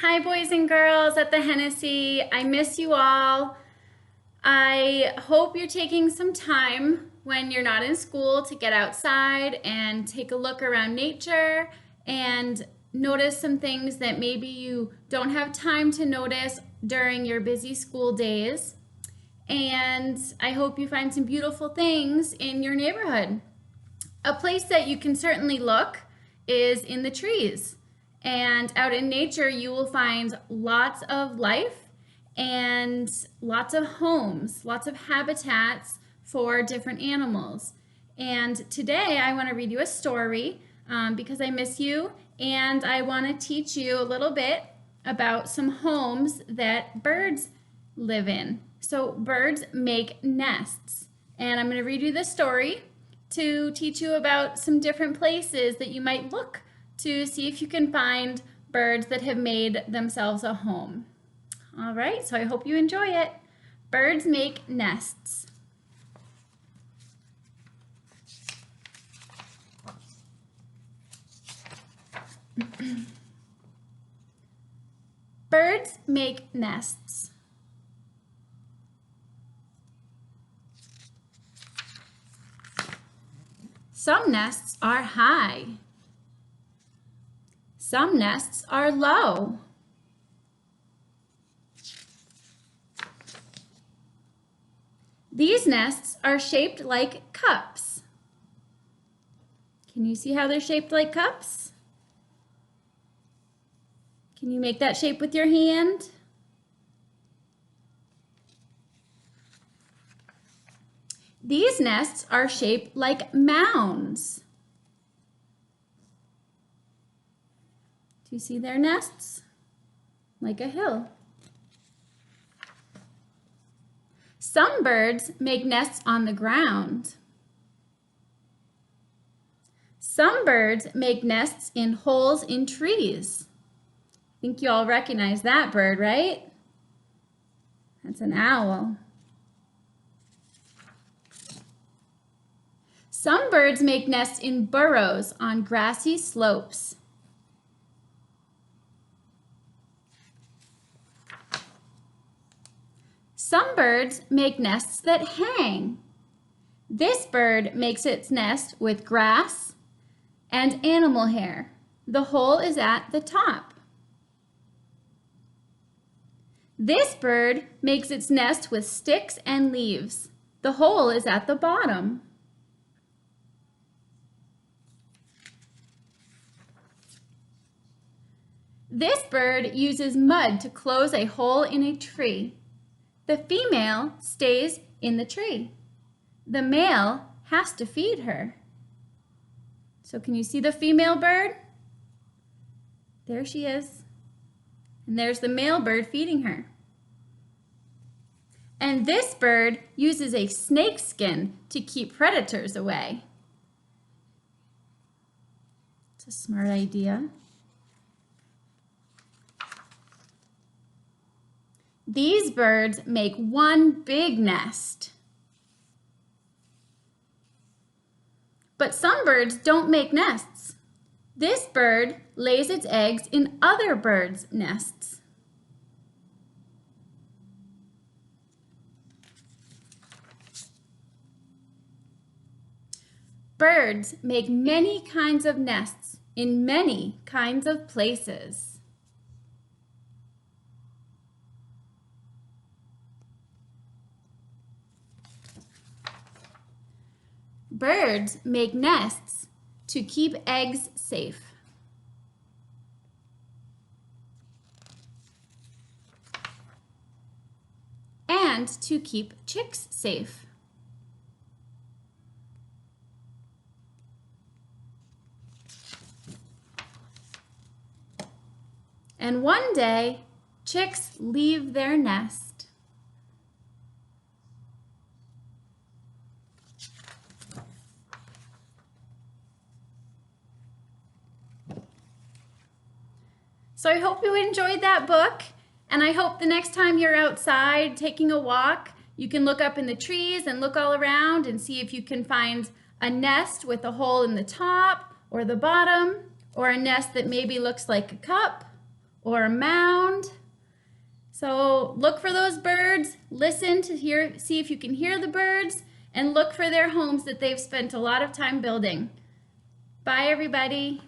Hi, boys and girls at the Hennessy. I miss you all. I hope you're taking some time when you're not in school to get outside and take a look around nature and notice some things that maybe you don't have time to notice during your busy school days. And I hope you find some beautiful things in your neighborhood. A place that you can certainly look is in the trees. And out in nature, you will find lots of life and lots of homes, lots of habitats for different animals. And today I want to read you a story because I miss you, and I want to teach you a little bit about some homes that birds live in. So birds make nests, and I'm going to read you this story to teach you about some different places that you might look to see if you can find birds that have made themselves a home. All right, so I hope you enjoy it. Birds make nests. Birds make nests. Some nests are high. Some nests are low. These nests are shaped like cups. Can you see how they're shaped like cups? Can you make that shape with your hand? These nests are shaped like mounds. Do you see their nests? Like a hill. Some birds make nests on the ground. Some birds make nests in holes in trees. I think you all recognize that bird, right? That's an owl. Some birds make nests in burrows on grassy slopes. Some birds make nests that hang. This bird makes its nest with grass and animal hair. The hole is at the top. This bird makes its nest with sticks and leaves. The hole is at the bottom. This bird uses mud to close a hole in a tree. The female stays in the tree. The male has to feed her. So can you see the female bird? There she is. And there's the male bird feeding her. And this bird uses a snake skin to keep predators away. It's a smart idea. These birds make one big nest. But some birds don't make nests. This bird lays its eggs in other birds' nests. Birds make many kinds of nests in many kinds of places. Birds make nests to keep eggs safe. And to keep chicks safe. And one day, chicks leave their nest. So I hope you enjoyed that book, and I hope the next time you're outside taking a walk, you can look up in the trees and look all around and see if you can find a nest with a hole in the top or the bottom, or a nest that maybe looks like a cup, or a mound. So look for those birds, listen to hear, see if you can hear the birds, and look for their homes that they've spent a lot of time building. Bye, everybody.